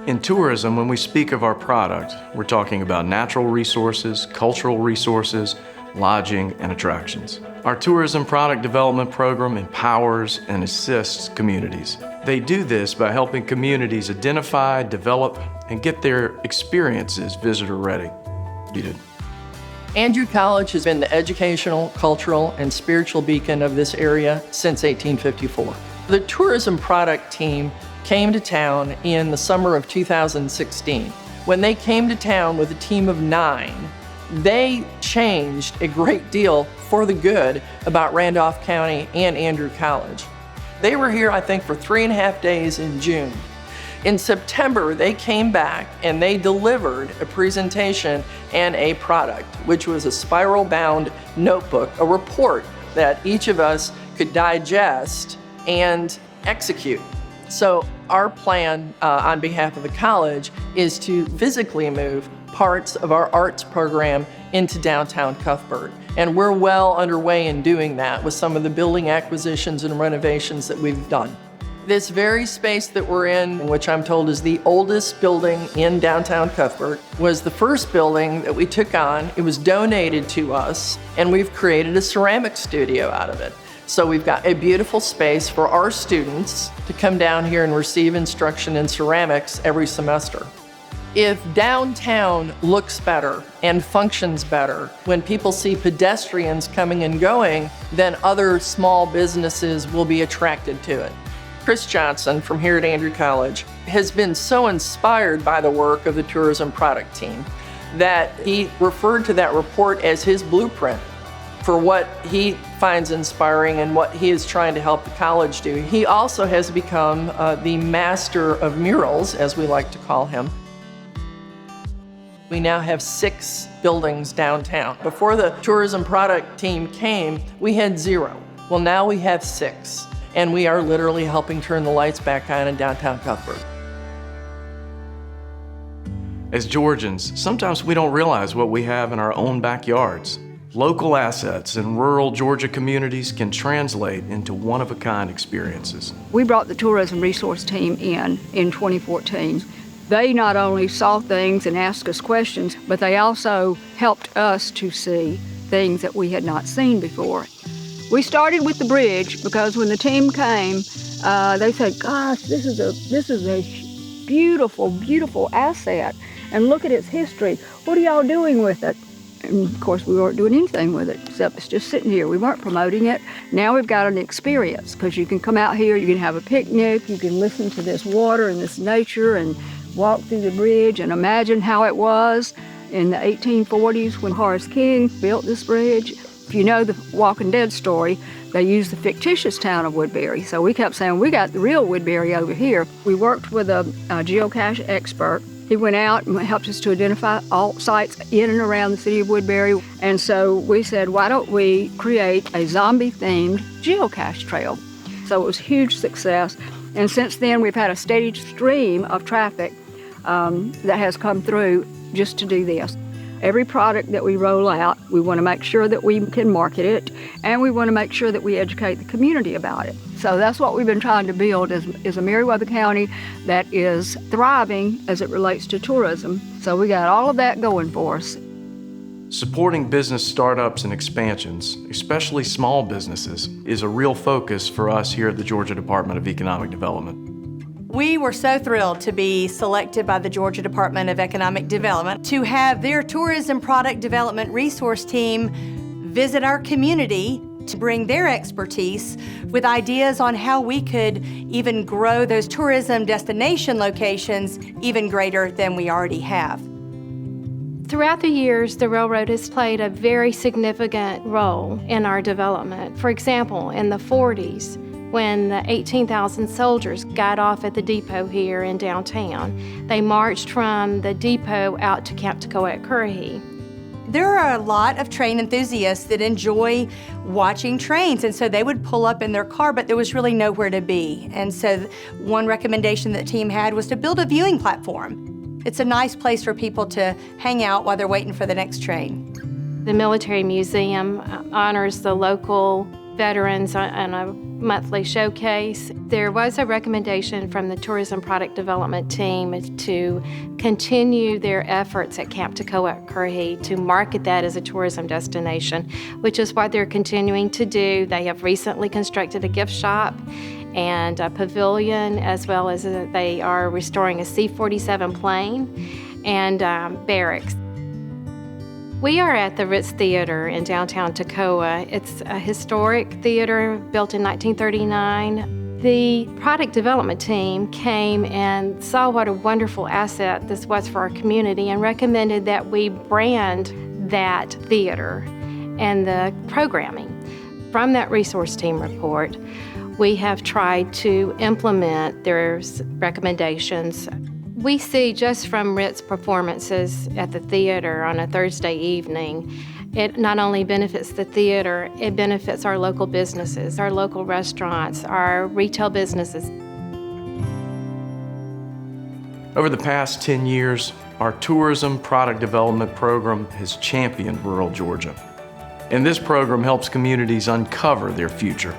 In tourism, when we speak of our product, we're talking about natural resources, cultural resources, lodging, and attractions. Our tourism product development program empowers and assists communities. They do this by helping communities identify, develop, and get their experiences visitor-ready. Andrew College has been the educational, cultural, and spiritual beacon of this area since 1854. The tourism product team came to town in the summer of 2016. When they came to town with a team of 9, they changed a great deal for the good about Randolph County and Andrew College. They were here, I think, for 3.5 days in June. In September, they came back and they delivered a presentation and a product, which was a spiral-bound notebook, a report that each of us could digest and execute. So our plan on behalf of the college is to physically move parts of our arts program into downtown Cuthbert. And we're well underway in doing that with some of the building acquisitions and renovations that we've done. This very space that we're in, which I'm told is the oldest building in downtown Cuthbert, was the first building that we took on. It was donated to us, and we've created a ceramic studio out of it. So we've got a beautiful space for our students to come down here and receive instruction in ceramics every semester. If downtown looks better and functions better, when people see pedestrians coming and going, then other small businesses will be attracted to it. Chris Johnson from here at Andrew College has been so inspired by the work of the tourism product team that he referred to that report as his blueprint for what he finds inspiring and what he is trying to help the college do. He also has become the master of murals, as we like to call him. We now have 6 buildings downtown. Before the tourism product team came, we had 0. Well, now we have 6, and we are literally helping turn the lights back on in downtown Cuthbert. As Georgians, sometimes we don't realize what we have in our own backyards. Local assets in rural Georgia communities can translate into one-of-a-kind experiences. We brought the tourism resource team in 2014. They not only saw things and asked us questions, but they also helped us to see things that we had not seen before. We started with the bridge because when the team came, they said, "Gosh, this is a beautiful, beautiful asset, and look at its history. What are y'all doing with it?" And of course, we weren't doing anything with it, except it's just sitting here. We weren't promoting it. Now we've got an experience, because you can come out here, you can have a picnic, you can listen to this water and this nature and walk through the bridge and imagine how it was in the 1840s when Horace King built this bridge. If you know the Walking Dead story, they used the fictitious town of Woodbury. So we kept saying, we got the real Woodbury over here. We worked with a geocache expert. He went out and helped us to identify all sites in and around the city of Woodbury. And so we said, why don't we create a zombie-themed geocache trail? So it was a huge success. And since then, we've had a steady stream of traffic that has come through just to do this. Every product that we roll out, we want to make sure that we can market it, and we want to make sure that we educate the community about it. So that's what we've been trying to build is a Meriwether County that is thriving as it relates to tourism. So we got all of that going for us. Supporting business startups and expansions, especially small businesses, is a real focus for us here at the Georgia Department of Economic Development. We were so thrilled to be selected by the Georgia Department of Economic Development to have their tourism product development resource team visit our community to bring their expertise with ideas on how we could even grow those tourism destination locations even greater than we already have. Throughout the years, the railroad has played a very significant role in our development. For example, in the 40s, when the 18,000 soldiers got off at the depot here in downtown, they marched from the depot out to Camp Toccoa at Currahee. There are a lot of train enthusiasts that enjoy watching trains, and so they would pull up in their car, but there was really nowhere to be. And so one recommendation that the team had was to build a viewing platform. It's a nice place for people to hang out while they're waiting for the next train. The Military Museum honors the local veterans on a monthly showcase. There was a recommendation from the Tourism Product Development Team to continue their efforts at Camp Toccoa to market that as a tourism destination, which is what they're continuing to do. They have recently constructed a gift shop and a pavilion, as well as they are restoring a C-47 plane and barracks. We are at the Ritz Theater in downtown Toccoa. It's a historic theater built in 1939. The product development team came and saw what a wonderful asset this was for our community and recommended that we brand that theater and the programming. From that resource team report, we have tried to implement their recommendations. We see just from Ritz performances at the theater on a Thursday evening, it not only benefits the theater, it benefits our local businesses, our local restaurants, our retail businesses. Over the past 10 years, our tourism product development program has championed rural Georgia. And this program helps communities uncover their future